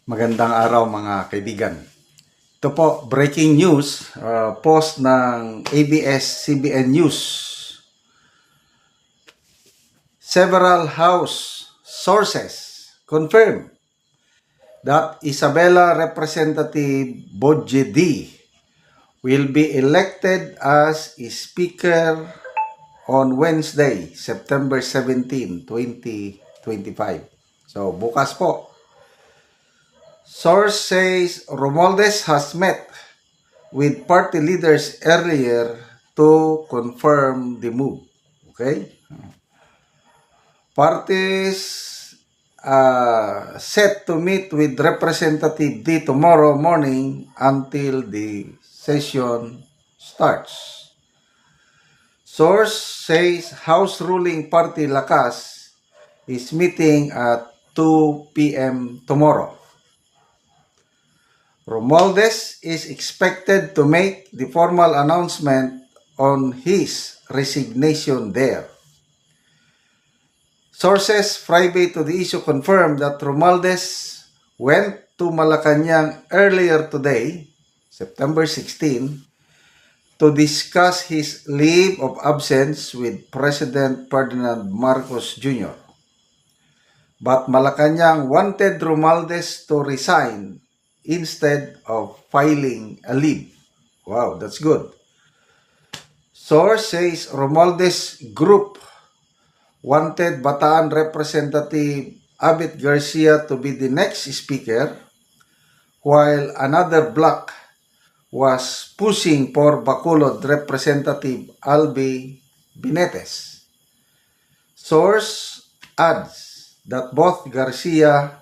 Magandang araw mga kaibigan. Ito po, breaking news, post ng ABS-CBN News. Several House sources confirm that Isabela Representative Bodje D will be elected as Speaker on Wednesday, September 17, 2025. So, bukas po. Source says Romualdez has met with party leaders earlier to confirm the move. Okay? Parties set to meet with Representative D tomorrow morning until the session starts. Source says House ruling party Lakas is meeting at 2 p.m. tomorrow. Romualdez is expected to make the formal announcement on his resignation there. Sources private to the issue confirmed that Romualdez went to Malacanang earlier today, September 16, to discuss his leave of absence with President Ferdinand Marcos Jr. But Malacanang wanted Romualdez to resign instead of filing a leave. Wow, that's good. Source says Romualdez group wanted Bataan Representative Abit Garcia to be the next speaker, while another bloc was pushing for Bacolod Representative Albi Binetes. Source adds that both Garcia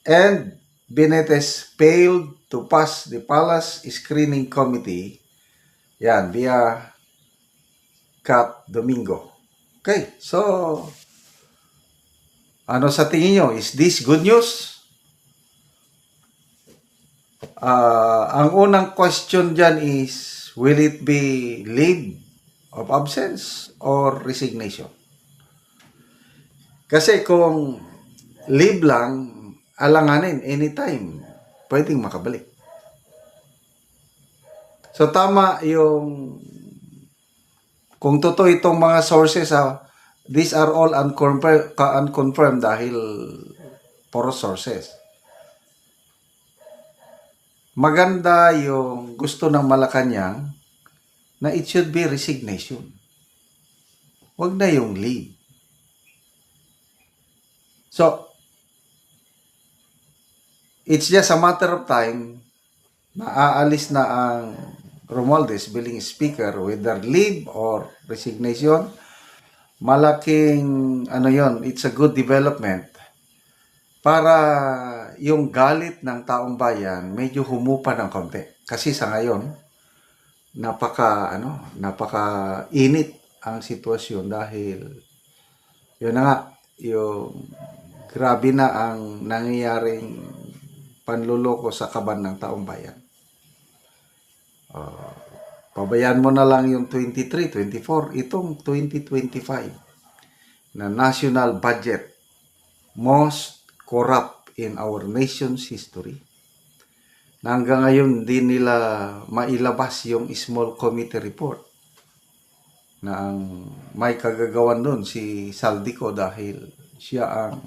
and Binetes failed to pass the Palace Screening Committee via Cat Domingo. Okay, so ano sa tingin nyo? Is this good news? Ang unang question dyan is, will it be leave of absence or resignation? Kasi kung leave lang, alanganin anytime, pwedeng makabalik. So tama yung, kung totoo itong mga sources, these are all unconfirmed dahil puro sources. Maganda yung gusto ng Malacanang na it should be resignation. Huwag na yung leave. So, it's just a matter of time na aalis na ang Romualdez bilang speaker, whether leave or resignation. Malaking it's a good development para yung galit ng taong bayan medyo humupa ng konti. Kasi sa ngayon, napaka-init ang sitwasyon dahil yun na nga, yung grabe na ang nangyayaring panluloko sa kaban ng taong bayan. Pabayaan mo na lang yung 23, 24, itong 2025 na national budget, most corrupt in our nation's history, na hanggang ngayon di nila mailabas yung small committee report na ang may kagagawan doon si Saldico dahil siya ang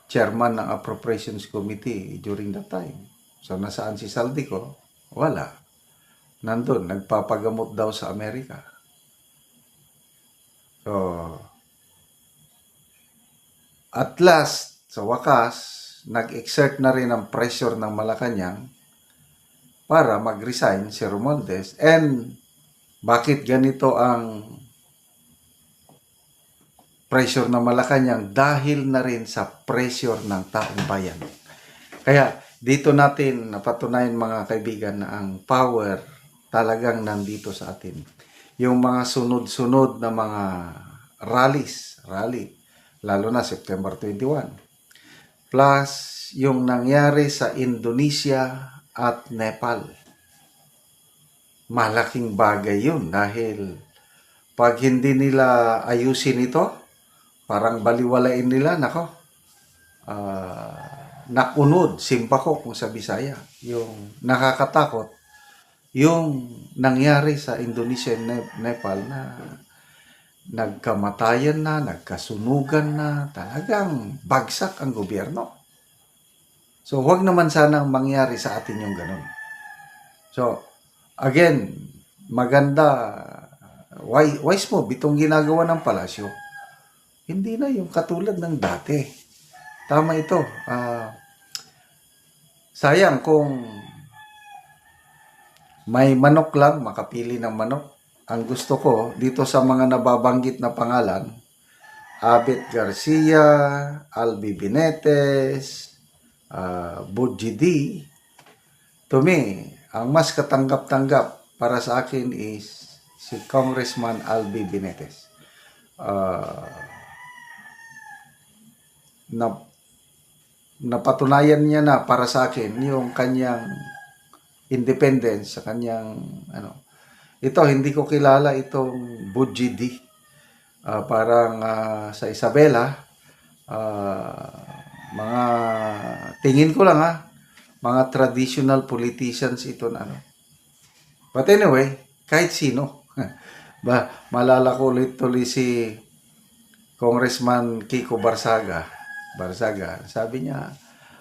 chairman ng Appropriations Committee during that time. So nasaan si Saldico? Wala. Nandun, nagpapagamot daw sa Amerika. So, at last, sa wakas, nag-exert na rin ang pressure ng Malacanang para mag-resign si Romualdez. And bakit ganito ang pressure ng Malacanang? Dahil na rin sa pressure ng taong bayan. Kaya dito natin napatunayan mga kaibigan na ang power talagang nandito sa atin. Yung mga sunod-sunod na mga rally, lalo na September 21. Plus, yung nangyari sa Indonesia at Nepal. Malaking bagay yun dahil pag hindi nila ayusin ito, parang baliwalain nila, nakunod, simpako kung sa Bisaya, yung nakakatakot, yung nangyari sa Indonesia and Nepal na nagkamatayan na, nagkasunugan na, talagang bagsak ang gobyerno. So, huwag naman sanang mangyari sa atin yung ganun. So, again, maganda, wise mo, bitong ginagawa ng palasyo. Hindi na yung katulad ng dati. Tama ito. Sayang kung may manok lang, makapili ng manok. Ang gusto ko, dito sa mga nababanggit na pangalan, Abet Garcia, Albi Binetes, Budji D, to me, ang mas katanggap-tanggap para sa akin is si Congressman Albi Binetes. Napatunayan niya na para sa akin yung kanyang independence sa kanyang ito hindi ko kilala itong Budji D. Parang sa Isabela mga tingin ko lang mga traditional politicians ito na but anyway kahit sino malala ko ulit tuloy si Congressman Kiko Barsaga, sabi niya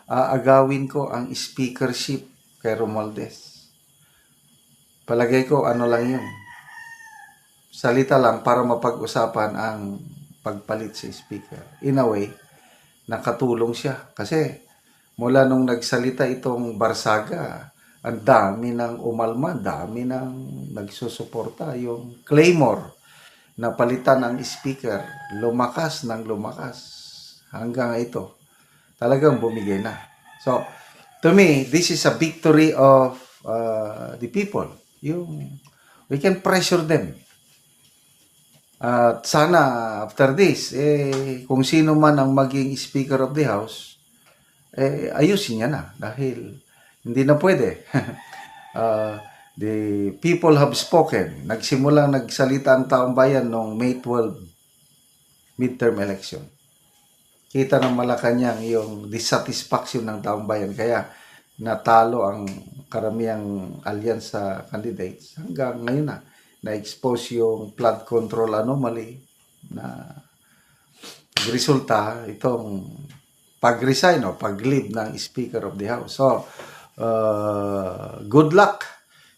aagawin ko ang speakership kay Romualdez. Palagay ko lang yun, salita lang para mapag-usapan ang pagpalit sa speaker. In a way, nakatulong siya. Kasi mula nung nagsalita itong Barsaga, ang dami ng umalma, dami ng nagsusuporta. Yung Claymore na palitan ang speaker, lumakas ng lumakas hanggang ito. Talagang bumigay na. So, to me, this is a victory of the people. We can pressure them. At sana after this, kung sino man ang maging Speaker of the House, ayusin niya na dahil hindi na pwede. The people have spoken. Nagsimulang nagsalita ang taong bayan noong May 12 midterm election. Kita ng Malacanang yung dissatisfaction ng taong bayan. Kaya natalo ang karamihang alyansa candidates. Hanggang ngayon na-expose yung flood control anomaly na resulta itong pag-resign o pag-leave ng Speaker of the House. So, good luck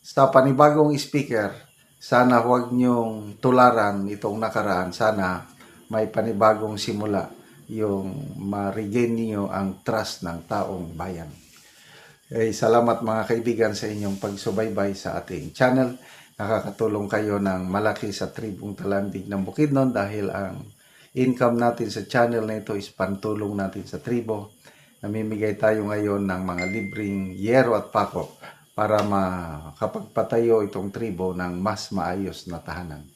sa panibagong Speaker. Sana huwag niyong tularan itong nakaraan. Sana may panibagong simula yung ma-regain niyo ang trust ng taong bayan. Salamat mga kaibigan sa inyong pagsubaybay sa ating channel. Nakakatulong kayo ng malaki sa tribong Talandig ng Bukidnon dahil ang income natin sa channel na ito is pantulong natin sa tribo. Namimigay tayo ngayon ng mga libreng yero at pako para makapagpatayo itong tribo ng mas maayos na tahanan.